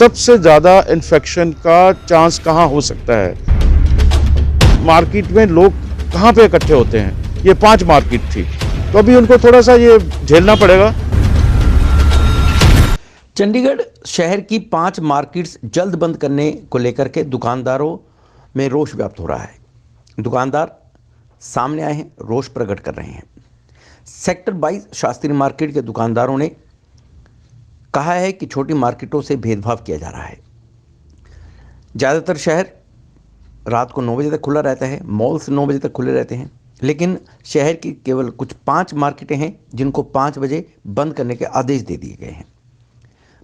सबसे ज़्यादा इन्फेक्शन का चांस कहाँ हो सकता है? मार्केट में लोग कहाँ पे इकट्ठे होते हैं? ये 5 मार्केट थी, तो अभी उनको थोड़ा सा ये झेलना पड़ेगा। चंडीगढ़ शहर की 5 मार्केट्स जल्द बंद करने को लेकर के दुकानदारों में रोष व्याप्त हो रहा है। दुकानदार सामने आए हैं, रोष प्रकट कर रहे हैं। सेक्टर 22 शास्त्री मार्केट के दुकानदारों ने कहा है कि छोटी मार्केटों से भेदभाव किया जा रहा है। ज़्यादातर शहर रात को 9 बजे तक खुला रहता है, मॉल्स 9 बजे तक खुले रहते हैं, लेकिन शहर की केवल कुछ 5 मार्केटें हैं जिनको 5 बजे बंद करने के आदेश दे दिए गए हैं।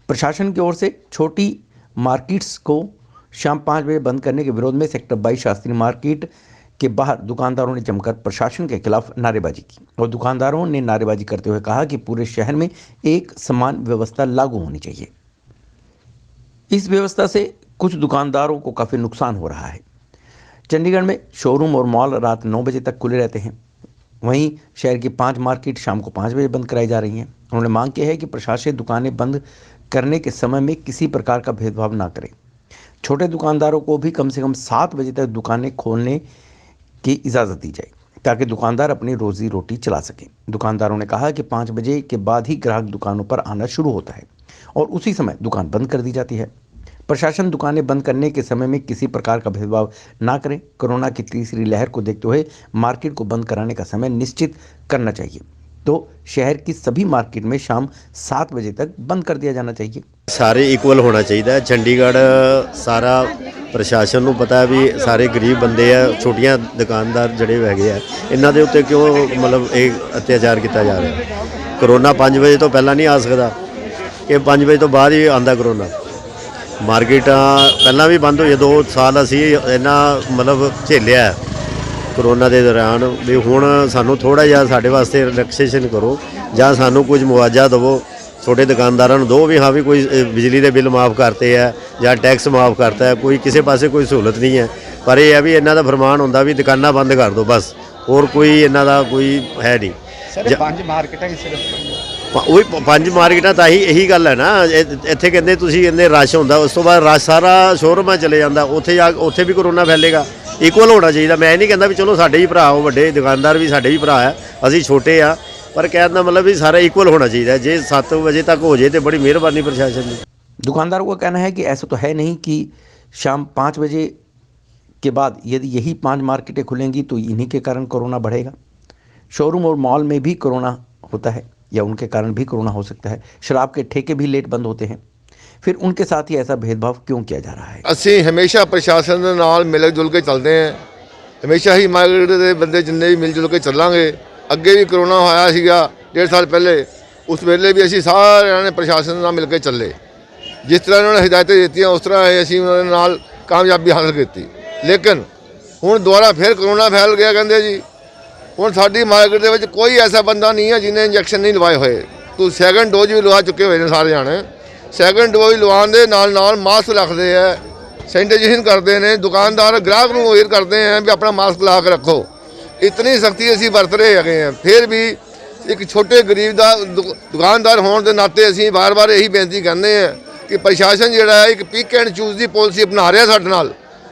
प्रशासन की ओर से छोटी मार्केट्स को शाम 5 बजे बंद करने के विरोध में सेक्टर 22 शास्त्री मार्केट के बाहर दुकानदारों ने जमकर प्रशासन के खिलाफ नारेबाजी की और दुकानदारों ने नारेबाजी करते हुए कहा कि पूरे शहर में एक समान व्यवस्था लागू होनी चाहिए। इस व्यवस्था से कुछ दुकानदारों को काफ़ी नुकसान हो रहा है। चंडीगढ़ में शोरूम और मॉल रात 9 बजे तक खुले रहते हैं, वहीं शहर की 5 मार्केट शाम को 5 बजे बंद कराई जा रही हैं। उन्होंने मांग की है कि प्रशासन दुकानें बंद करने के समय में किसी प्रकार का भेदभाव ना करे। छोटे दुकानदारों को भी कम से कम 7 बजे तक दुकानें खोलने की इजाज़त दी जाए ताकि दुकानदार अपनी रोजी रोटी चला सकें। दुकानदारों ने कहा कि 5 बजे के बाद ही ग्राहक दुकानों पर आना शुरू होता है और उसी समय दुकान बंद कर दी जाती है। प्रशासन दुकानें बंद करने के समय में किसी प्रकार का भेदभाव ना करें। कोरोना की तीसरी लहर को देखते हुए मार्केट को बंद कराने का समय निश्चित करना चाहिए, तो शहर की सभी मार्केट में शाम 7 बजे तक बंद कर दिया जाना चाहिए। सारे इक्वल होना चाहिए। चंडीगढ़ सारा प्रशासन ਨੂੰ पता है भी सारे गरीब बंदे आ, छोटियां दुकानदार ਜਿਹੜੇ ਹੈਗੇ ਆ, ਇਹਨਾਂ ਦੇ ਉੱਤੇ ਕਿਉਂ ਮਤਲਬ ਇਹ ਅਤਿਆਚਾਰ ਕੀਤਾ ਜਾ ਰਿਹਾ। ਕਰੋਨਾ 5 ਵਜੇ ਤੋਂ ਪਹਿਲਾਂ ਨਹੀਂ ਆ ਸਕਦਾ, ਇਹ 5 ਵਜੇ ਤੋਂ ਬਾਅਦ ਹੀ ਆਂਦਾ ਕਰੋਨਾ। ਮਾਰਕੀਟਾਂ ਪਹਿਲਾਂ ਵੀ ਬੰਦ ਹੋਈਆਂ, 2 ਸਾਲ ਅਸੀਂ ਇਹਨਾਂ ਮਤਲਬ ਝੇਲਿਆ ਕਰੋਨਾ ਦੇ ਦੌਰਾਨ ਵੀ। ਹੁਣ ਸਾਨੂੰ ਥੋੜਾ ਜਿਹਾ ਸਾਡੇ ਵਾਸਤੇ ਰਿਲੈਕਸੇਸ਼ਨ ਕਰੋ ਜਾਂ ਸਾਨੂੰ ਕੁਝ ਮੁਆਵਜ਼ਾ ਦਿਵੋ। छोटे दुकानदारों दो भी, हाँ भी कोई बिजली के बिल माफ़ करते हैं या टैक्स माफ़ करता है, कोई किसी पासे कोई सहूलत नहीं है। पर यह है भी इन्हों का फरमान होंगे भी दुकाना बंद कर दो बस, और कोई इन्हों का कोई है नहीं। वही 5 मार्केटा तो यही गल है ना, इतने कहते तुम कहते रश होंगे, उस तो बाद रश सारा शोरूम चले जाता, उत्थे भी कोरोना फैलेगा। इक्वल होना चाहिए। मैं नहीं कहता भी चलो साढ़े ही भरा हो, बड़े दुकानदार भी साढ़े ही भरा है, असी छोटे हाँ, पर कहने का मतलब भी सारा इक्वल होना चाहिए। जो 7 बजे तक हो जाए तो बड़ी मेहरबानी प्रशासन की। दुकानदारों का कहना है कि ऐसा तो है नहीं कि शाम 5 बजे के बाद यदि यही 5 मार्केटें खुलेंगी तो इन्हीं के कारण कोरोना बढ़ेगा। शोरूम और मॉल में भी कोरोना होता है या उनके कारण भी कोरोना हो सकता है। शराब के ठेके भी लेट बंद होते हैं, फिर उनके साथ ही ऐसा भेदभाव क्यों किया जा रहा है? ਅਸੀਂ हमेशा प्रशासन ਦੇ ਨਾਲ मिल जुल के चलते हैं, हमेशा ही मार्केट के बंदे जिन्ने भी मिल जुल के चलांगे। ਅੱਗੇ ਵੀ ਕਰੋਨਾ ਹੋਇਆ ਸੀਗਾ 1.5 ਸਾਲ ਪਹਿਲੇ, ਉਸ ਵੇਲੇ ਵੀ ਅਸੀਂ ਸਾਰਿਆਂ ਨੇ ਪ੍ਰਸ਼ਾਸਨ ਨਾਲ ਮਿਲ ਕੇ ਚੱਲੇ। ਜਿਸ ਤਰ੍ਹਾਂ ਉਹਨਾਂ ਨੇ ਹਦਾਇਤਾਂ ਦਿੱਤੀਆਂ ਉਸ ਤਰ੍ਹਾਂ ਅਸੀਂ ਉਹਨਾਂ ਦੇ ਨਾਲ ਕਾਮਯਾਬੀ ਹਾਸਲ ਕੀਤੀ। ਲੇਕਿਨ ਹੁਣ ਦੁਬਾਰਾ ਫਿਰ ਕਰੋਨਾ ਫੈਲ ਗਿਆ ਕਹਿੰਦੇ ਜੀ। ਹੁਣ ਸਾਡੀ ਮਾਰਕੀਟ ਦੇ ਵਿੱਚ ਕੋਈ ਐਸਾ ਬੰਦਾ ਨਹੀਂ ਹੈ ਜਿਹਨੇ ਇੰਜੈਕਸ਼ਨ ਨਹੀਂ ਲਵਾਏ ਹੋਏ। ਤੂੰ ਸੈਕੰਡ ਡੋਜ਼ ਵੀ ਲਵਾ ਚੁੱਕੇ ਹੋਏ ਨੇ ਸਾਰੇ ਜਾਣੇ। ਸੈਕੰਡ ਡੋਜ਼ ਲਵਾਉਣ ਦੇ ਨਾਲ ਮਾਸਕ ਰੱਖਦੇ ਆ, ਸੈਨੀਟਾਈਜੇਸ਼ਨ ਕਰਦੇ ਨੇ। ਦੁਕਾਨਦਾਰ ਗ੍ਰਾਹਕ ਨੂੰ ਅਵੇਅਰ ਕਰਦੇ ਆ ਵੀ ਆਪਣਾ ਮਾਸਕ ਲਾ ਕੇ ਰੱਖੋ। इतनी सख्ती असी बरत रहे हैं, फिर भी एक छोटे गरीब का दुकानदार होने के नाते असी बार बार यही बेनती करते हैं कि प्रशासन जोड़ा है एक पिक एंड चूज की पॉलिसी अपना रहा साडे नाल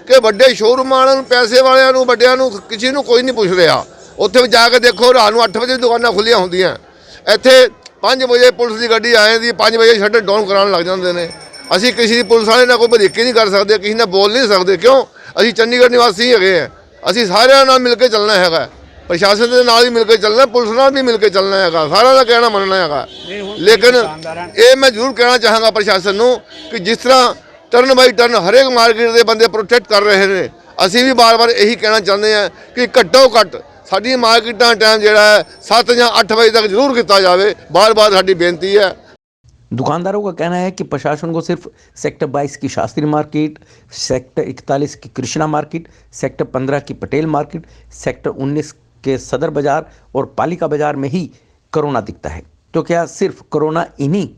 कि वड्डे शोरूम वालों पैसे वालों वड्डियां किसी को कोई नहीं पुछ रहा। उत्थे जाके देखो रात 8 बजे दुकानां खुलियां होंदियां, इत्थे 5 बजे पुलिस की गड्डी आ जाती, 5 बजे शटर डाउन कराने लग जाते हैं। असी किसी पुलिस वाले ना कोई बरीकी नहीं कर सकते, किसी ने बोल नहीं सकते। क्यों? असी चंडीगढ़ निवासी है, ਅਸੀਂ ਸਾਰਿਆਂ ਨਾਲ ਮਿਲ ਕੇ ਚੱਲਣਾ ਹੈਗਾ। ਪ੍ਰਸ਼ਾਸਨ ਦੇ ਨਾਲ ਹੀ ਮਿਲ ਕੇ ਚੱਲਣਾ, ਪੁਲਿਸ ਨਾਲ ਵੀ ਮਿਲ ਕੇ ਚੱਲਣਾ ਹੈਗਾ, ਸਾਰਿਆਂ ਦਾ ਕਹਿਣਾ ਮੰਨਣਾ ਹੈਗਾ। ਲੇਕਿਨ ਇਹ ਮੈਂ ਜ਼ਰੂਰ ਕਹਿਣਾ ਚਾਹਾਂਗਾ ਪ੍ਰਸ਼ਾਸਨ ਨੂੰ ਕਿ ਜਿਸ ਤਰ੍ਹਾਂ ਟਰਨ ਬਾਈ ਟਰਨ ਹਰੇਕ ਮਾਰਕੀਟ ਦੇ ਬੰਦੇ ਪ੍ਰੋਟੈਕਟ ਕਰ ਰਹੇ ਨੇ, ਅਸੀਂ ਵੀ ਬਾਰ-ਬਾਰ ਇਹੀ ਕਹਿਣਾ ਚਾਹੁੰਦੇ ਹਾਂ ਕਿ ਘੱਟੋ ਘੱਟ ਸਾਡੀ ਮਾਰਕੀਟਾਂ ਟਾਈਮ ਜਿਹੜਾ ਹੈ 7 ਜਾਂ 8 ਵਜੇ तक ਜ਼ਰੂਰ ਕੀਤਾ ਜਾਵੇ। ਬਾਰ-ਬਾਰ ਸਾਡੀ ਬੇਨਤੀ ਹੈ। दुकानदारों का कहना है कि प्रशासन को सिर्फ सेक्टर 22 की शास्त्री मार्केट, सेक्टर 41 की कृष्णा मार्केट, सेक्टर 15 की पटेल मार्केट, सेक्टर 19 के सदर बाज़ार और पालिका बाज़ार में ही कोरोना दिखता है। तो क्या सिर्फ कोरोना इन्हीं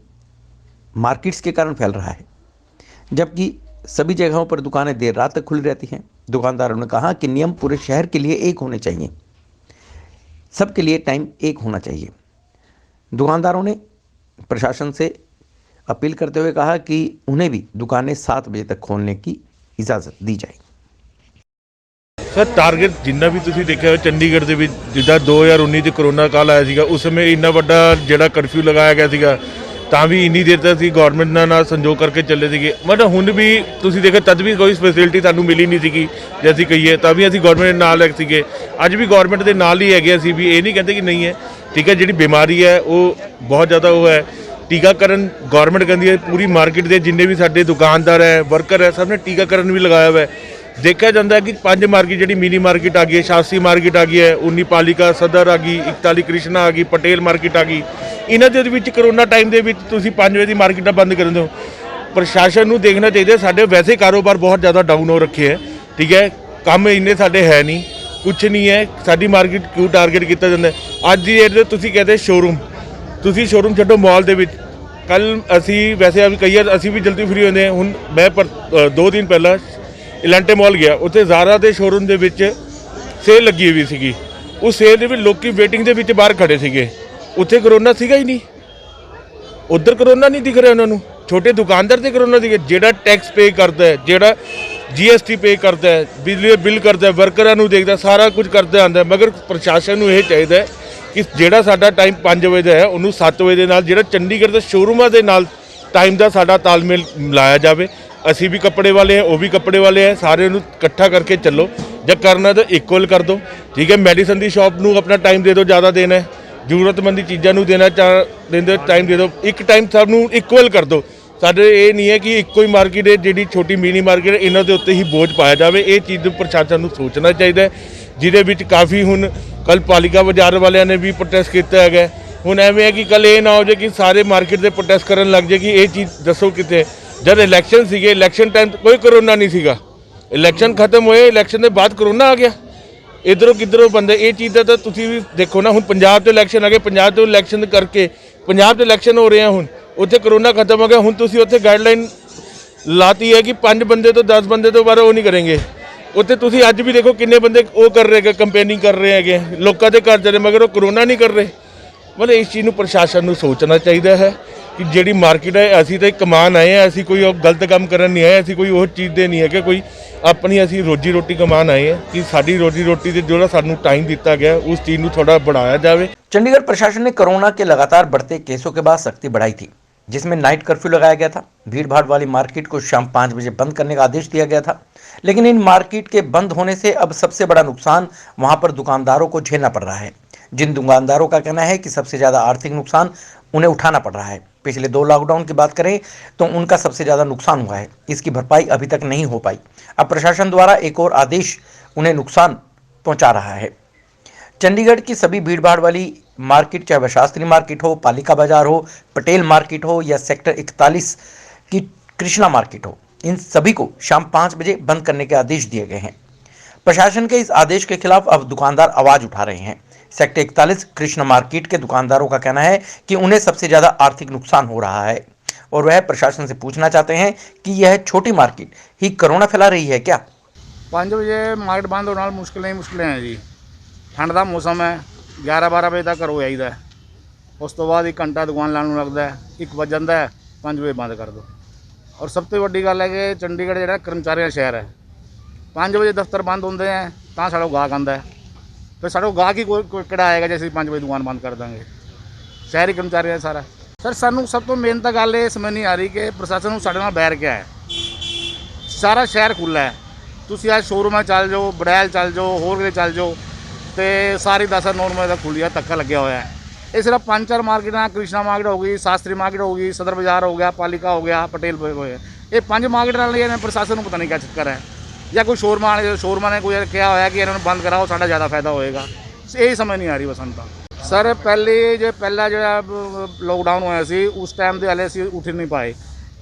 मार्केट्स के कारण फैल रहा है, जबकि सभी जगहों पर दुकानें देर रात तक खुली रहती हैं? दुकानदारों ने कहा कि नियम पूरे शहर के लिए एक होने चाहिए, सबके लिए टाइम एक होना चाहिए। दुकानदारों ने प्रशासन से अपील करते हुए कहा कि उन्हें भी दुकानें 7 बजे तक खोलने की इजाज़त दी जाए। ਸਰ ਟਾਰਗੇਟ ਜਿੰਨਾ ਵੀ ਤੁਸੀਂ ਦੇਖਿਆ ਹੋਇਆ ਚੰਡੀਗੜ੍ਹ ਦੇ ਵਿੱਚ ਜਿੱਦਾਂ 2019 'ਚ ਕਰੋਨਾ ਕਾਲ ਆਇਆ ਸੀਗਾ ਉਸ ਸਮੇਂ ਇੰਨਾ ਵੱਡਾ ਜਿਹੜਾ ਕਰਫਿਊ ਲਗਾਇਆ ਗਿਆ ਸੀਗਾ ਤਾਂ ਵੀ ਇੰਨੀ ਦੇਰ ਤੱਕ ਅਸੀਂ ਗਵਰਨਮੈਂਟ ਨਾਲ ਸੰਜੋਗ ਕਰਕੇ ਚੱਲੇ ਸੀਗੇ। ਮਤਲਬ ਹੁਣ ਵੀ ਤੁਸੀਂ ਦੇਖੋ ਤਦ ਵੀ ਕੋਈ ਫੈਸਿਲਿਟੀ ਸਾਨੂੰ ਮਿਲੀ ਨਹੀਂ ਸੀਗੀ ਜੇ ਅਸੀਂ ਕਹੀਏ ਤਾਂ ਵੀ ਅਸੀਂ ਗਵਰਨਮੈਂਟ ਦੇ ਨਾਲ ਸੀਗੇ। ਅੱਜ ਵੀ ਗਵਰਨਮੈਂਟ ਦੇ ਨਾਲ ਹੀ ਹੈਗੇ ਅਸੀਂ ਵੀ, ਇਹ ਨਹੀਂ ਕਹਿੰਦੇ ਕਿ ਨਹੀਂ ਹੈ। ਠੀਕ ਹੈ, ਜਿਹੜੀ ਬਿਮਾਰੀ ਹੈ ਉਹ ਬਹੁਤ ਜ਼ਿਆਦਾ ਉਹ ਹੈ। ਟੀਕਾਕਰਨ ਗਵਰਨਮੈਂਟ ਕਹਿੰਦੀ ਹੈ ਪੂਰੀ ਮਾਰਕੀਟ ਦੇ ਜਿੰਨੇ ਵੀ ਸਾਡੇ ਦੁਕਾਨਦਾਰ ਹੈ ਵਰਕਰ ਹੈ ਸਭ ਨੇ ਟੀਕਾਕਰਨ ਵੀ ਲਗਾਇਆ ਹੋਇਆ ਹੈ। देखा जाता है कि 5 मार्केट जी मिनी मार्केट आ गई है, शास्त्री मार्केट आ गई है, 19 पालिका सदर आ गई, 41 कृष्णा आ गई, पटेल मार्केट आ गई। इन्हों के करोना टाइम के 5 बजे की मार्केटा बंद कर दो। प्रशासन को देखना चाहिए, साढ़े वैसे कारोबार बहुत ज़्यादा डाउन हो रखे हैं। ठीक है, काम इन्ने साढ़े है नहीं, कुछ नहीं है। साड़ी मार्केट क्यों टारगेट किया जाता है? अज की डेट तुम कहते शोरूम, तुम शोरूम छड्डो मॉल के कल असी वैसे कई बार असी भी जल्दी फ्री होते हैं। हूँ मैं 2 दिन पहला इलांटे मॉल गया, उत्थे ज़ारा के शोरूम के सेल लगी हुई सी। उस सेल के लोग वेटिंग के बाहर खड़े थे, उत्थे करोना सीगा ही नहीं। उधर करोना नहीं दिख रहा उन्होंने। छोटे दुकानदार से करोना दिखे, जेड़ा टैक्स पे करता है, जेड़ा GST पे करता है, बिजली का बिल करता है, वर्करां नूं देखदा, सारा कुछ करता आंदा। मगर प्रशासन नूं यह चाहिए कि जेड़ा साडा टाइम 5 बजे है उन्होंने 7 बजे नाल जेड़ा चंडीगढ़ के शोरूमां दे नाल टाइम का साडा तालमेल लाया जाए। असी भी कपड़े वाले हैं, वो भी कपड़े वाले हैं, सारे इकट्ठा करके चलो। जब करना तो इक्वल कर दो। ठीक है, मेडिसन की शॉप नूं अपना टाइम दे दो, ज़्यादा देना है। जरूरतमंद चीज़ों नूं देना देंदे टाइम दे दो, एक टाइम सब नूं इक्वल कर दो। साडे ये नहीं है कि इक्को ही मार्केट है जिहड़ी छोटी मिनी मार्केट है इन्हां दे उत्ते ही बोझ पाया जाए। ये चीज़ प्रशासन नूं सोचना चाहिए। जिहदे विच काफ़ी हुण कल पालिका बाजार वालियां ने भी प्रोटेस्ट किया है। हुण एवें है कि कल ये ना हो जाए कि सारे मार्केट से प्रोटेस्ट करन लग जाए कि ये चीज़ दसो किते। जब इलैक्शन सीगे, इलैक्शन टाइम कोई करोना नहीं सीगा, इलैक्शन खत्म होए, इलैक्शन के बाद करोना आ गया। इधरों किधरों बंदे ये चीज़ तो तुसीं भी देखो ना। हुण पंजाब तो इलैक्शन आ गए, पंजाब तो इलैक्शन करके पंजाब तो इलैक्शन हो रहे हैं, हुण उत्थे करोना खत्म हो गया। हुण तुसीं उत्थे गाइडलाइन लाती है कि 5 बंदे तो 10 बंदे तो बाहर वो नहीं करेंगे। उत्थे तुसीं अज भी देखो किन्ने बंदे वो कर रहे हैं, कंपेनिंग कर रहे हैं, लोगों के घर चले, मगर वो करोना नहीं कर रहे। मतलब इस चीज़ को प्रशासन को सोचना चाहिए है कि जी मार्केट है असी तो कमान आए हैं, असी कोई गलत काम करन नहीं आए, असी कोई वो चीज़ दे नहीं है कि कोई अपनी असी रोजी रोटी कमान आए हैं कि साड़ी रोजी रोटी से जो सानू टाइम दिता गया उस चीज़ को थोड़ा बढ़ाया जाए। चंडीगढ़ प्रशासन ने कोरोना के लगातार बढ़ते केसों के बाद सख्ती बढ़ाई थी, जिसमें नाइट कर्फ्यू लगाया गया था। भीड़ भाड़ वाली मार्केट को शाम 5 बजे बंद करने का आदेश दिया गया था। लेकिन इन मार्केट के बंद होने से अब सबसे बड़ा नुकसान वहां पर दुकानदारों को झेलना पड़ रहा है। जिन दुकानदारों का कहना है कि सबसे ज़्यादा आर्थिक नुकसान उन्हें उठाना पड़ रहा है। पिछले 2 लॉकडाउन की बात करें तो उनका सबसे ज़्यादा नुकसान हुआ है, इसकी भरपाई अभी तक नहीं हो पाई। अब प्रशासन द्वारा एक और आदेश उन्हें नुकसान पहुंचा रहा है। चंडीगढ़ की सभी भीड़ भाड़ वाली मार्केट, चाहे वह शास्त्री मार्केट हो, पालिका बाजार हो, पटेल मार्केट हो या सेक्टर 41 की कृष्णा मार्केट हो, इन सभी को शाम 5 बजे बंद करने के आदेश दिए गए हैं। प्रशासन के इस आदेश के खिलाफ अब दुकानदार आवाज उठा रहे हैं। सेक्टर 41 कृष्ण मार्केट के दुकानदारों का कहना है कि उन्हें सबसे ज़्यादा आर्थिक नुकसान हो रहा है और वह प्रशासन से पूछना चाहते हैं कि यह छोटी मार्केट ही कोरोना फैला रही है क्या। 5 बजे मार्केट बंद होने मुश्किलें हैं जी। ठंड का मौसम है, 11-12 बजे तक घरों आईदा, उस तो बाद 1 घंटा दुकान लाने लगता है, 1 बज जाता है, 5 बजे बंद कर दो। और सब तो वड्डी गल है कि चंडीगढ़ जो कर्मचारियों का शहर है, 5 बजे दफ्तर बंद होंगे हैं तो साढ़ा गाहक आता है। फिर साढ़े गाहक ही कोई किड़ा आएगा जैसे 5 बजे दुकान बंद कर देंगे। शहरी कर्मचारी है सारा। सर सानू सब तो मेन तो गल ये समझ नहीं आ रही कि प्रशासन को साढ़े नाल बैर क्या है। सारा शहर खुला है, तुसीं आज शोरूम चल जाओ, बड़ैल चल जाओ, होर किते चल जाओ, तो सारी 10-9 बजे तक खुली है, धक्का लग्या हुआ है। ये सिर्फ 5-4 मार्केटां, कृष्णा मार्केट हो गई, शास्त्री मार्केट हो गई, सदर बाजार हो गया, पालिका हो गया, पटेल हो गया, ये 5 मार्केट वाले प्रशासन को पता नहीं क्या चक्कर है, या कोई शोरमा ने कोई कहा होया कि इन्होंने बंद कराओ, साढ़ा ज़्यादा फायदा होएगा। यही समझ नहीं आ रही बसंत तो। सर पहला जो लॉकडाउन होया सी उस टाइम तो हले असीं उठ नहीं पाए,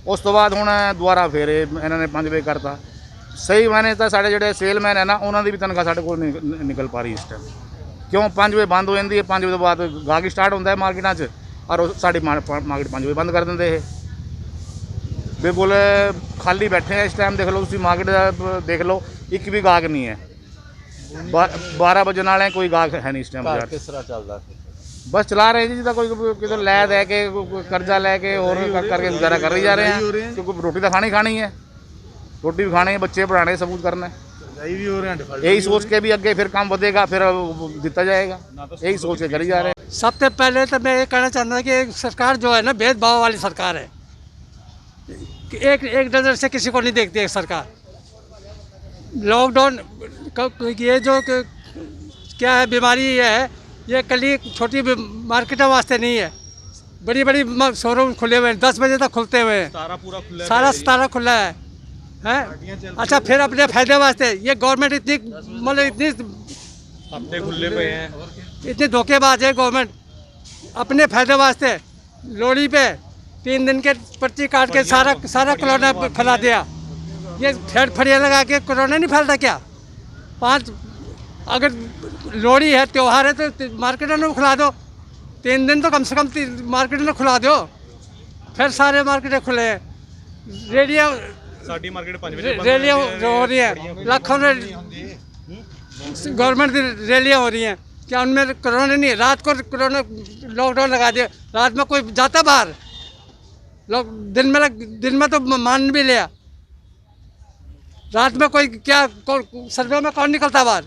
उस तो बाद हुण दोबारा फिर इन्होंने 5 बजे करता। सही मायने तो साढ़े जो सेलमैन है ना, उन्होंने भी तनख्वाह साढ़े को नहीं निकल पा रही इस टाइम। क्यों 5 बजे बंद हो जाती है, 5 बजे तो बाद गाहक स्टार्ट होता है मार्केटा च, और साड़ी मार्केट 5 बजे बंद कर देंगे। बिल्कुल खाली बैठे हैं इस टाइम। देख लो तुम मार्केट देख लो, एक भी गाहक नहीं है। 12 बजे वाले कोई गाहक है नहीं इस टाइम। किस तरह चलता बस चला रहे हैं जी, जिदा कोई किधर लै दे के कोई कर्जा लेके और करके गुजारा कर ही जा रहे हैं, क्योंकि रोटी तो खानी खानी है, रोटी भी खानी है, बच्चे पढ़ाने, सब कुछ करना है। यही सोच के भी आगे फिर काम बढ़ेगा, फिर दिता जाएगा, यही सोच के करी जा रहे हैं। सबसे पहले तो मैं ये कहना चाहता हूँ कि सरकार जो है ना, भेदभाव वाली सरकार है। एक नज़र से किसी को नहीं देखती है सरकार। लॉकडाउन ये जो क्या है, बीमारी ये है, ये कली छोटी मार्केटों वास्ते नहीं है, बड़ी बड़ी शोरूम खुले हुए हैं, 10 बजे तक खुलते हुए हैं, सारा खुला है। अच्छा, फिर अपने फायदे वास्ते ये गवर्नमेंट इतनी खुले हुए हैं, इतनी धोखेबाज है गवर्नमेंट। अपने फायदे वास्ते लोहड़ी पे 3 दिन के पर्ची काट के सारा कोरोना फैला दिया। ये फड़िया लगा के कोरोना नहीं फैलता क्या? 5 अगर लोहड़ी है, त्यौहार है, तो मार्केटों में खुला दो, 3 दिन तो कम से कम मार्केट में खुला दो, फिर सारे मार्केटें खुले हैं। रेडियो साड़ी मार्केट 5 बजे रैलियाँ हो रही हैं, लाखों में गवर्नमेंट की रैलियाँ हो रही हैं, क्या उनमें कोरोना नहीं? रात को कोरोना लॉकडाउन लगा दिया, रात में कोई जाता बाहर? लोग दिन में तो मान भी लिया, रात में कोई क्या सर्वे में कौन निकलता बाहर?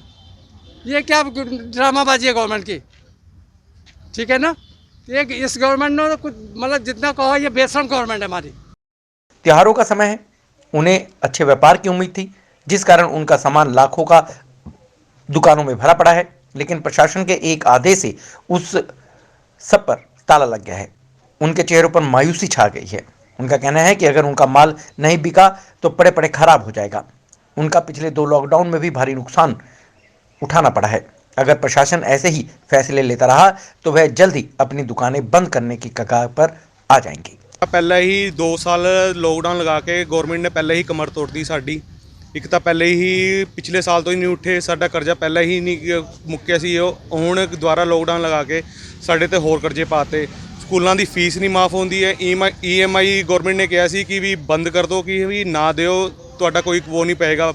ये क्या ड्रामाबाजी है गवर्नमेंट की, ठीक है ना? ये इस गवर्नमेंट ने तो कुछ मतलब जितना कहो, ये बेशरम गवर्नमेंट है हमारी। त्योहारों का समय है, उन्हें अच्छे व्यापार की उम्मीद थी, जिस कारण उनका सामान लाखों का दुकानों में भरा पड़ा है, लेकिन प्रशासन के एक आदेश से उस सब पर ताला लग गया है। उनके चेहरों पर मायूसी छा गई है। उनका कहना है कि अगर उनका माल नहीं बिका तो पड़े पड़े खराब हो जाएगा। उनका पिछले 2 लॉकडाउन में भी भारी नुकसान उठाना पड़ा है। अगर प्रशासन ऐसे ही फैसले लेता रहा तो वह जल्द ही अपनी दुकानें बंद करने की कगार पर आ जाएंगी। पहले ही 2 साल लॉकडाउन लगा के गवर्नमेंट ने पहले ही कमर तोड़ती साडी। एक तो पहले ही पिछले साल तो ही नहीं उठे, साडा कर्जा पहले ही नहीं मुक्किया सी। हुण दोबारा लॉकडाउन लगा के साडे ते होर कर्जे पाते। स्कूलों की फीस नहीं माफ़ होती है। EMI गवर्नमेंट ने कहा सी कि भी बंद कर दो, कि भी ना दिओ, तुहाडा कोई वो नहीं पेगा,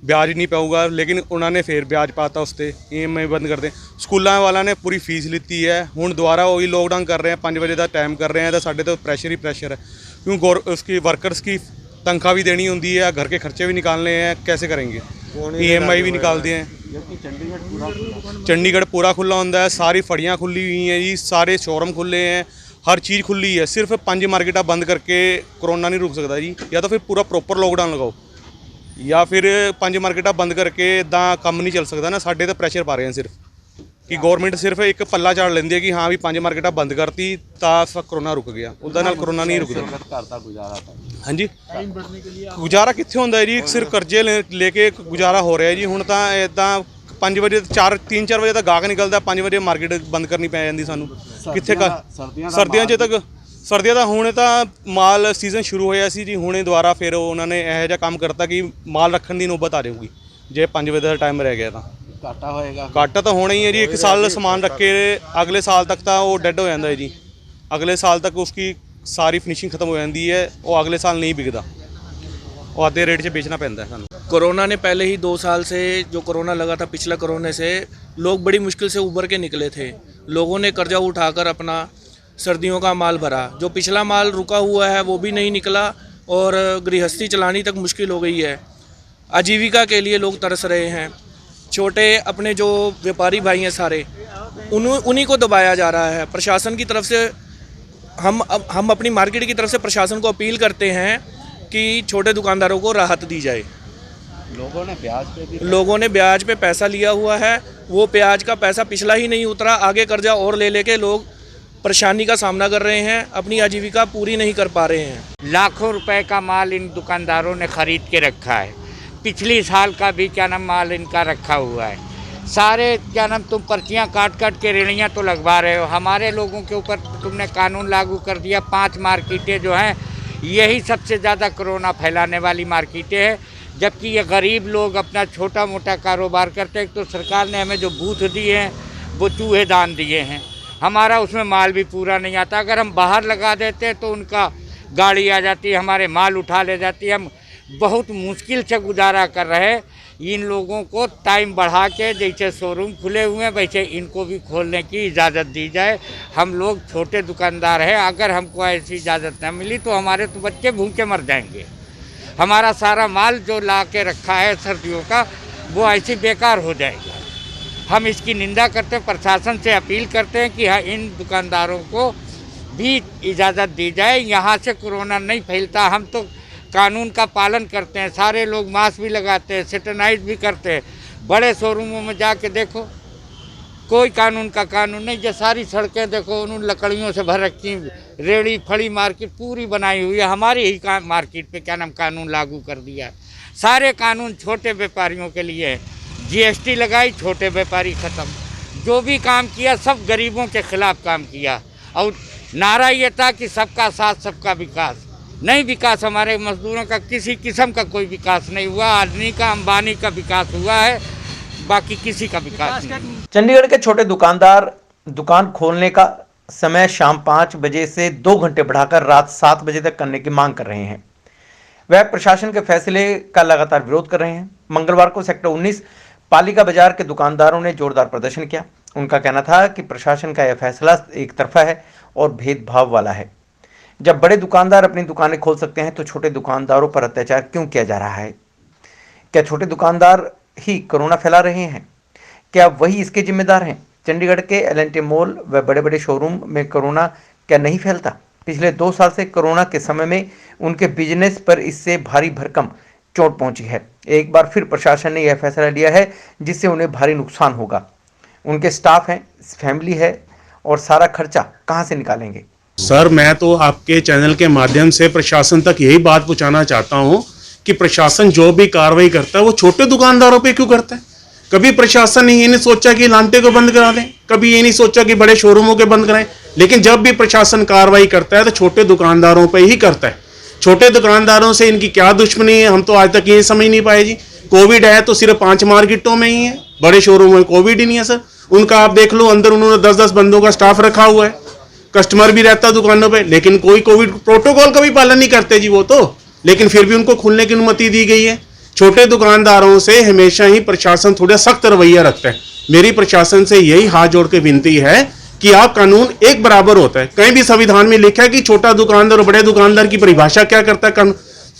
ब्याज नहीं पाऊगा, लेकिन उन्होंने फिर ब्याज पाता उस पर, EMI बंद कर दें। स्कूलों वालों ने पूरी फीस लीती है। हुण दोबारा वही लॉकडाउन कर रहे हैं, 5 बजे का टाइम कर रहे हैं, तो साढ़े तो प्रेशर ही प्रेशर है, क्योंकि उसकी वर्कर्स की तनख्वाह भी देनी होती है, घर के खर्चे भी निकालने हैं, कैसे करेंगे? EMI भी निकालते हैं। चंडीगढ़ पूरा खुला होता है, सारी फड़ियाँ खुली हुई हैं जी, सारे शोरूम खुले हैं, हर चीज़ खुली है। सिर्फ 5 मार्केटा बंद करके कोरोना नहीं रुक सकता जी। या तो फिर पूरा प्रॉपर लॉकडाउन लगाओ, या फिर 5 मार्केटा बंद करके इदा काम नहीं चल सकता ना। साढ़े तो प्रैशर पा रहे हैं सिर्फ, कि गवर्नमेंट सिर्फ एक पल्ला झाड़ लेंदी है कि हाँ भी 5 मार्केटा बंद करती तो कोरोना रुक गया। उदा नाल कोरोना नहीं रुकता। हाँ जी, गुजारा कित्थे होंदा है जी? सिर्फ कर्जे लेके गुजारा हो रहा है जी। हुण तां इदां 5 बजे 3-4 बजे तक गाहक निकलदा, 5 बजे मार्केट बंद करनी पै जांदी सानूं। कित्थे सर्दियां च तक सर्दियां दा हुणे तां माल सीजन शुरू होया सी जी। हुणे दुबारा फिर उन्होंने ਇਹੋ ਜਿਹਾ काम करता कि माल रखने की नौबत आ जाऊगी जे 5 बजे का टाइम रह गया। घाटा होएगा, घाटा तो होना ही है जी। 1 साल समान रख के अगले साल तक तो वो डेड हो जाता है जी। अगले साल तक उसकी सारी फिनिशिंग खत्म हो जाती है, वो अगले साल नहीं बिकता, वो आधे रेट से बेचना पैंदा है सानूं। कोरोना ने पहले ही 2 साल से, जो कोरोना लगा था पिछला कोरोना से, लोग बड़ी मुश्किल से उभर के निकले थे। लोगों ने कर्जा उठाकर अपना सर्दियों का माल भरा। जो पिछला माल रुका हुआ है वो भी नहीं निकला, और गृहस्थी चलानी तक मुश्किल हो गई है। आजीविका के लिए लोग तरस रहे हैं। छोटे अपने जो व्यापारी भाई हैं सारे, उन्हीं को दबाया जा रहा है। प्रशासन की तरफ से हम अपनी मार्केट की तरफ से प्रशासन को अपील करते हैं कि छोटे दुकानदारों को राहत दी जाए। लोगों ने ब्याज पे पैसा लिया हुआ है, वो ब्याज का पैसा पिछला ही नहीं उतरा, आगे कर्जा और ले लेके लोग परेशानी का सामना कर रहे हैं, अपनी आजीविका पूरी नहीं कर पा रहे हैं। लाखों रुपए का माल इन दुकानदारों ने ख़रीद के रखा है। पिछली साल का भी क्या नाम माल इनका रखा हुआ है। सारे क्या नाम तुम पर्चियाँ काट के रेड़ियाँ तो लगवा रहे हो। हमारे लोगों के ऊपर तुमने कानून लागू कर दिया। 5 मार्केटें जो हैं यही सबसे ज़्यादा कोरोना फैलाने वाली मार्केटें हैं, जबकि ये गरीब लोग अपना छोटा मोटा कारोबार करते हैं। तो सरकार ने हमें जो बूथ दिए हैं वो चूहे दान दिए हैं, हमारा उसमें माल भी पूरा नहीं आता। अगर हम बाहर लगा देते तो उनका गाड़ी आ जाती है, हमारे माल उठा ले जाती है। हम बहुत मुश्किल से गुजारा कर रहे हैं, इन लोगों को टाइम बढ़ा के जैसे शोरूम खुले हुए हैं वैसे इनको भी खोलने की इजाज़त दी जाए। हम लोग छोटे दुकानदार हैं, अगर हमको ऐसी इजाज़त न मिली तो हमारे तो बच्चे भूखे मर जाएंगे। हमारा सारा माल जो ला के रखा है सर्दियों का वो ऐसे बेकार हो जाएगा। हम इसकी निंदा करते हैं, प्रशासन से अपील करते हैं कि हाँ, इन दुकानदारों को भी इजाज़त दी जाए। यहाँ से कोरोना नहीं फैलता। हम तो कानून का पालन करते हैं, सारे लोग मास्क भी लगाते हैं, सैनिटाइज भी करते हैं। बड़े शोरूमों में जाके देखो, कोई कानून का कानून नहीं। जो सारी सड़कें देखो उन लकड़ियों से भर रखी, रेड़ी फड़ी मार्केट पूरी बनाई हुई है। हमारी ही मार्केट पे क्या नाम कानून लागू कर दिया। सारे कानून छोटे व्यापारियों के लिए है। GST लगाई, छोटे व्यापारी ख़त्म। जो भी काम किया सब गरीबों के खिलाफ काम किया। और नारा ये था कि सबका साथ सबका विकास। नहीं विकास, हमारे मजदूरों का किसी किस्म का कोई विकास नहीं हुआ। आदमी का, अंबानी का विकास हुआ है, बाकी किसी का विकास नहीं। चंडीगढ़ के छोटे दुकानदार दुकान खोलने का समय शाम 5 बजे से 2 घंटे बढ़ाकर रात 7 बजे तक करने की मांग कर रहे हैं। वह प्रशासन के फैसले का लगातार विरोध कर रहे हैं। मंगलवार को सेक्टर 19 पालिका बाजार के दुकानदारों ने जोरदार प्रदर्शन किया। उनका कहना था कि प्रशासन का यह फैसला एक तरफा है और भेदभाव वाला है। जब बड़े दुकानदार अपनी दुकानें खोल सकते हैं तो छोटे दुकानदारों पर अत्याचार क्यों किया जा रहा है? क्या छोटे दुकानदार ही कोरोना फैला रहे हैं? क्या वही इसके जिम्मेदार हैं? चंडीगढ़ के L&T मॉल व बड़े बड़े शोरूम में कोरोना क्या नहीं फैलता? पिछले 2 साल से कोरोना के समय में उनके बिजनेस पर इससे भारी भरकम चोट पहुंची है। एक बार फिर प्रशासन ने यह फैसला लिया है जिससे उन्हें भारी नुकसान होगा। उनके स्टाफ हैं, फैमिली है और सारा खर्चा कहां से निकालेंगे? सर, मैं तो आपके चैनल के माध्यम से प्रशासन तक यही बात पहुंचाना चाहता हूं कि प्रशासन जो भी कार्रवाई करता है वो छोटे दुकानदारों पे क्यों करता है। कभी प्रशासन ने ये नहीं सोचा कि लांटे को बंद करा दें, कभी ये नहीं सोचा कि बड़े शोरूमों के बंद कराएं। लेकिन जब भी प्रशासन कार्रवाई करता है तो छोटे दुकानदारों पर ही करता है। छोटे दुकानदारों से इनकी क्या दुश्मनी है, हम तो आज तक ये समझ नहीं पाए जी। कोविड है तो सिर्फ 5 मार्केटों में ही है, बड़े शोरूम में कोविड ही नहीं है सर। उनका आप देख लो, अंदर उन्होंने 10-10 बंदों का स्टाफ रखा हुआ है, कस्टमर भी रहता है दुकानों पे, लेकिन कोई कोविड प्रोटोकॉल का भी पालन नहीं करते जी वो तो। लेकिन फिर भी उनको खुलने की अनुमति दी गई है। छोटे दुकानदारों से हमेशा ही प्रशासन थोड़ा सख्त रवैया रखता है। मेरी प्रशासन से यही हाथ जोड़ के विनती है कि आप कानून एक बराबर होता है। कहीं भी संविधान में लिखा है कि छोटा दुकानदार और बड़े दुकानदार की परिभाषा क्या करता है?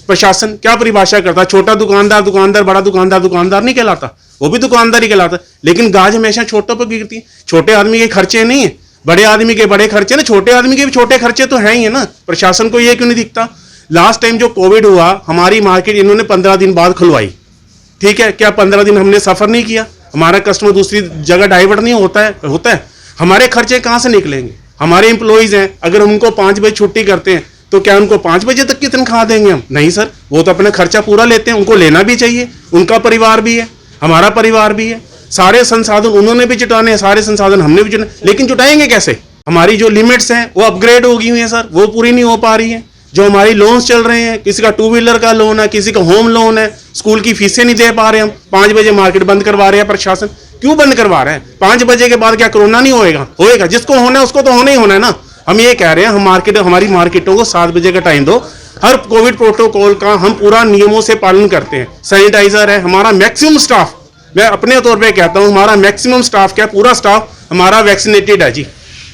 प्रशासन क्या परिभाषा करता है? छोटा दुकानदार दुकानदार, बड़ा दुकानदार दुकानदार नहीं कहलाता, वो भी दुकानदार ही कहलाता। लेकिन गाज हमेशा छोटों पर गिरती है। छोटे आदमी के खर्चे नहीं है, बड़े आदमी के बड़े खर्चे ना, छोटे आदमी के भी छोटे खर्चे तो हैं ही है ना। प्रशासन को ये क्यों नहीं दिखता? लास्ट टाइम जो कोविड हुआ, हमारी मार्केट इन्होंने 15 दिन बाद खुलवाई, ठीक है। क्या 15 दिन हमने सफर नहीं किया? हमारा कस्टमर दूसरी जगह डाइवर्ट नहीं होता है? हमारे खर्चे कहाँ से निकलेंगे? हमारे एम्प्लॉइज हैं, अगर हम उनको 5 बजे छुट्टी करते हैं तो क्या उनको 5 बजे तक की तनख्वाह देंगे हम? नहीं सर, वो तो अपना खर्चा पूरा लेते हैं, उनको लेना भी चाहिए। उनका परिवार भी है, हमारा परिवार भी है। सारे संसाधन उन्होंने भी जुटाने हैं, सारे संसाधन हमने भी जुटाने, लेकिन जुटाएंगे कैसे? हमारी जो लिमिट्स हैं वो अपग्रेड हो गई हुई है सर, वो पूरी नहीं हो पा रही है। जो हमारी लोन्स चल रहे हैं, किसी का 2 व्हीलर का लोन है, किसी का होम लोन है, स्कूल की फीसें नहीं दे पा रहे हम। 5 बजे मार्केट बंद करवा रहे हैं प्रशासन। क्यों बंद करवा रहे हैं? 5 बजे के बाद क्या कोरोना नहीं होएगा? होएगा। जिसको होना है उसको तो होना ही होना है ना। हम ये कह रहे हैं, हमारी मार्केटों को 7 बजे का टाइम दो। हर कोविड प्रोटोकॉल का हम पूरा नियमों से पालन करते हैं। सैनिटाइजर है, हमारा मैक्सिमम स्टाफ, मैं अपने तौर पे कहता हूँ, हमारा मैक्सिमम स्टाफ क्या, पूरा स्टाफ हमारा वैक्सीनेटेड है जी।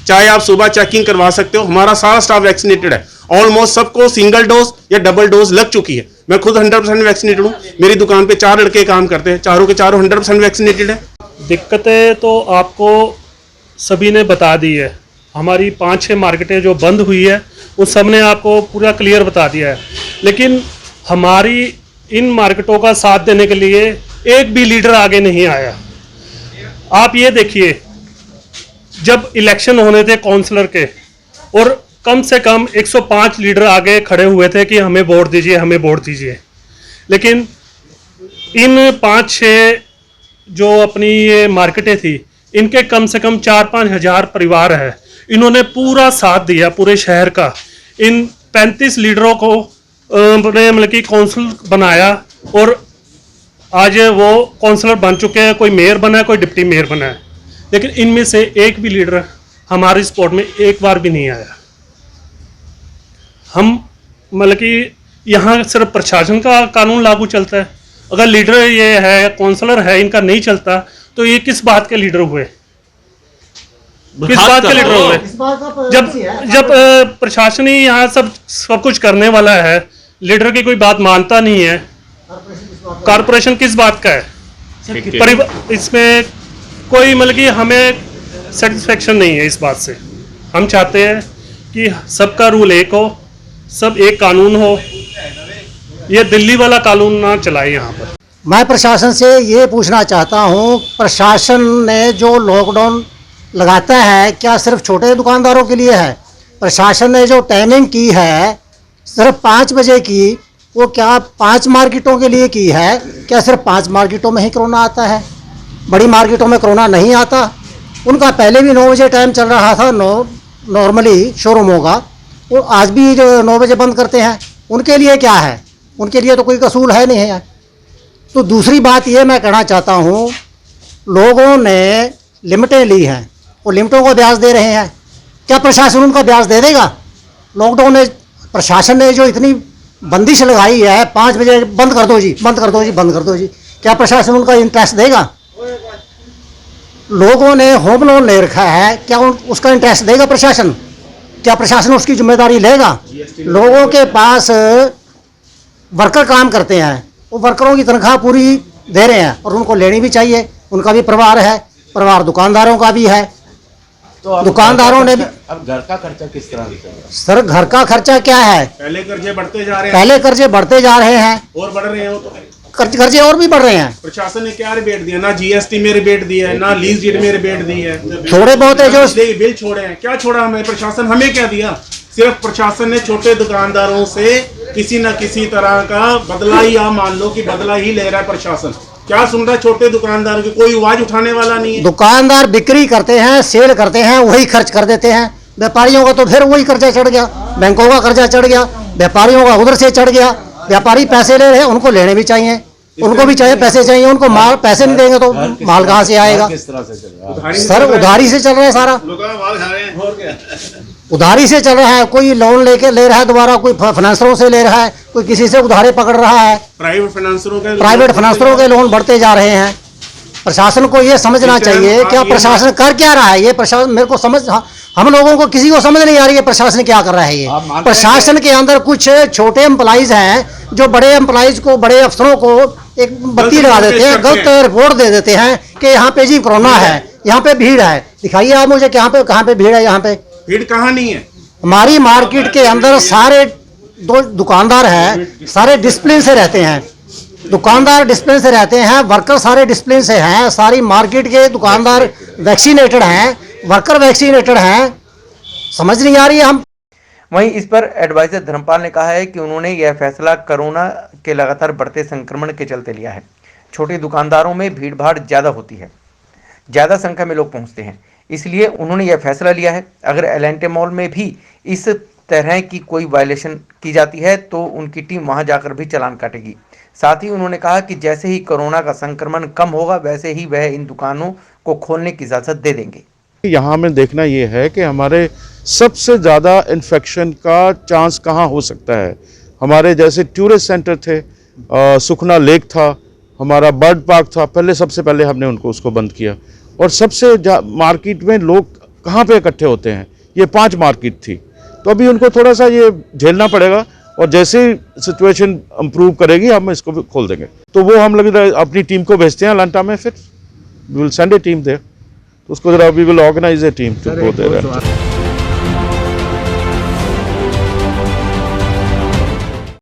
चाहे आप सुबह चेकिंग करवा सकते हो, हमारा सारा स्टाफ वैक्सीनेटेड है। ऑलमोस्ट सबको सिंगल डोज या डबल डोज लग चुकी है। मैं खुद 100% वैक्सीनेटेड हूँ। मेरी दुकान पे 4 लड़के काम करते हैं, चारों के चारों 100% वैक्सीनेटेड है। दिक्कतें तो आपको सभी ने बता दी है। हमारी 5-6 मार्केटें जो बंद हुई है उस सब ने आपको पूरा क्लियर बता दिया है। लेकिन हमारी इन मार्केटों का साथ देने के लिए एक भी लीडर आगे नहीं आया। आप ये देखिए, जब इलेक्शन होने थे काउंसलर के, और कम से कम 105 लीडर आगे खड़े हुए थे कि हमें वोट दीजिए, हमें वोट दीजिए। लेकिन इन 5-6 जो अपनी ये मार्केटें थी, इनके कम से कम 4-5 हज़ार परिवार है, इन्होंने पूरा साथ दिया पूरे शहर का। इन 35 लीडरों को मतलब कि काउंसिल बनाया और आज वो काउंसलर बन चुके हैं। कोई मेयर बना है, कोई डिप्टी मेयर बना है, लेकिन इनमें से एक भी लीडर हमारी सपोर्ट में एक बार भी नहीं आया। हम मतलब कि यहाँ सिर्फ प्रशासन का कानून लागू चलता है अगर लीडर ये है, काउंसलर है, इनका नहीं चलता तो ये किस बात के लीडर हुए? किस बात के लीडर हुए? जब प्रशासन ही यहाँ सब कुछ करने वाला है, लीडर की कोई बात मानता नहीं है, कारपोरेशन किस बात का है? इसमें कोई मतलब कि हमें सेटिस्फेक्शन नहीं है इस बात से। हम चाहते हैं कि सबका रूल एक हो, सब एक कानून हो, ये दिल्ली वाला कानून ना चलाए यहाँ पर। मैं प्रशासन से ये पूछना चाहता हूँ, प्रशासन ने जो लॉकडाउन लगाता है क्या सिर्फ छोटे दुकानदारों के लिए है? प्रशासन ने जो टाइमिंग की है सिर्फ 5 बजे की, वो क्या 5 मार्केटों के लिए की है? क्या सिर्फ 5 मार्केटों में ही कोरोना आता है? बड़ी मार्केटों में कोरोना नहीं आता? उनका पहले भी 9 बजे टाइम चल रहा था, नॉर्मली शोरूमों का, वो आज भी 9 बजे बंद करते हैं। उनके लिए क्या है? उनके लिए तो कोई कसूर है नहीं है। तो दूसरी बात ये मैं कहना चाहता हूँ, लोगों ने लिमिटें ली हैं, वो लिमिटों को ब्याज दे रहे हैं, क्या प्रशासन उनका ब्याज दे देगा? लॉकडाउन में प्रशासन ने जो इतनी बंदिश लगाई है, 5 बजे बंद कर दो जी, बंद कर दो जी, बंद कर दो जी, क्या प्रशासन उनका इंटरेस्ट देगा? लोगों ने होम लोन ले रखा है, क्या उसका इंटरेस्ट देगा प्रशासन? क्या प्रशासन उसकी जिम्मेदारी लेगा? लोगों के पास वर्कर काम करते हैं, वो वर्करों की तनख्वाह पूरी दे रहे हैं और उनको लेनी भी चाहिए, उनका भी परिवार है, परिवार दुकानदारों का भी है। तो दुकानदारों ने भी अब घर का खर्चा किस तरह से चल रहा है? सर घर का खर्चा क्या है? पहले कर्जे बढ़ते जा रहे हैं, पहले कर्जे बढ़ते जा रहे हैं और बढ़ रहे हैं, वो तो कर्जे और भी बढ़ रहे हैं। प्रशासन ने क्या रिबेट दिया? ना जीएसटी में रिबेट दिया है, ना लीज डीड में रिबेट दी है, थोड़े बहुत है जो बिल छोड़े हैं। क्या छोड़ा हमें प्रशासन? हमें क्या दिया? सिर्फ प्रशासन ने छोटे दुकानदारों से किसी न किसी तरह का बदला ही, आप मान लो कि बदला ही ले रहा है प्रशासन। क्या सुन रहा है छोटे दुकानदार की? कोई आवाज उठाने वाला नहीं है। दुकानदार बिक्री करते हैं, सेल करते हैं, वही खर्च कर देते हैं। व्यापारियों का तो फिर वही कर्जा चढ़ गया, बैंकों का कर्जा चढ़ गया, व्यापारियों का उधर से चढ़ गया। व्यापारी पैसे ले रहे हैं, उनको लेने भी चाहिए, उनको भी चाहिए, पैसे चाहिए उनको। माल पैसे नहीं देंगे तो माल कहाँ से आएगा? किस तरह से चल रहा है? सर उधारी से चल रहा है, सारा उधारी से चल रहा है। कोई लोन लेके ले रहा है दोबारा, कोई फाइनेंसरों से ले रहा है, कोई किसी से उधारे पकड़ रहा है। प्राइवेट फाइनेंसरों के लोन बढ़ते जा रहे हैं। प्रशासन को ये समझना चाहिए क्या प्रशासन कर क्या रहा है? ये प्रशासन मेरे को समझ, हम लोगों को किसी को समझ नहीं आ रही है प्रशासन क्या कर रहा है। ये प्रशासन के अंदर कुछ छोटे एम्प्लॉइज हैं जो बड़े एम्प्लॉइज को, बड़े अफसरों को एक बत्ती लगा देते हैं, गलत रिपोर्ट दे देते हैं कि यहाँ पे जी कोरोना है, यहाँ पे भीड़ है। दिखाइए आप मुझे कहाँ पे भीड़ है? यहाँ पे भीड़ कहाँ नहीं है। हमारी मार्केट के अंदर सारे दुकानदार हैं, सारे डिसिप्लिन से रहते हैं, दुकानदार डिसिप्लिन से रहते हैं, वर्कर सारे डिसिप्लिन से हैं। सारी मार्केट के दुकानदार वैक्सीनेटेड हैं, वर्कर वैक्सीनेटेड हैं। समझ नहीं आ रही है हम। वहीं इस पर एडवाइजर धर्मपाल ने कहा है कि उन्होंने यह फैसला कोरोना के लगातार बढ़ते संक्रमण के चलते लिया है। छोटे दुकानदारों में भीड़ भाड़ ज़्यादा होती है, ज़्यादा संख्या में लोग पहुंचते हैं, इसलिए उन्होंने यह फैसला लिया है। अगर एलेंटे मॉल में भी इस तरह की कोई वायलेशन की जाती है तो उनकी टीम वहां जाकर भी चालान काटेगी। साथ ही उन्होंने कहा कि जैसे ही कोरोना का संक्रमण कम होगा वैसे ही वह इन दुकानों को खोलने की इजाज़त दे देंगे। यहाँ में देखना ये है कि हमारे सबसे ज़्यादा इन्फेक्शन का चांस कहाँ हो सकता है। हमारे जैसे टूरिस्ट सेंटर थे, सुखना लेक था, हमारा बर्ड पार्क था, पहले सबसे पहले हमने उसको बंद किया। और सबसे मार्केट में लोग कहाँ पे इकट्ठे होते हैं, ये 5 मार्केट थी, तो अभी उनको थोड़ा सा ये झेलना पड़ेगा। और जैसे ही सिचुएशन इम्प्रूव करेगी हम इसको भी खोल देंगे। तो वो हम लोग अपनी टीम को भेजते हैं अटलांटा में, फिर we will send a team there, तो उसको जरा we will organise a team to go there.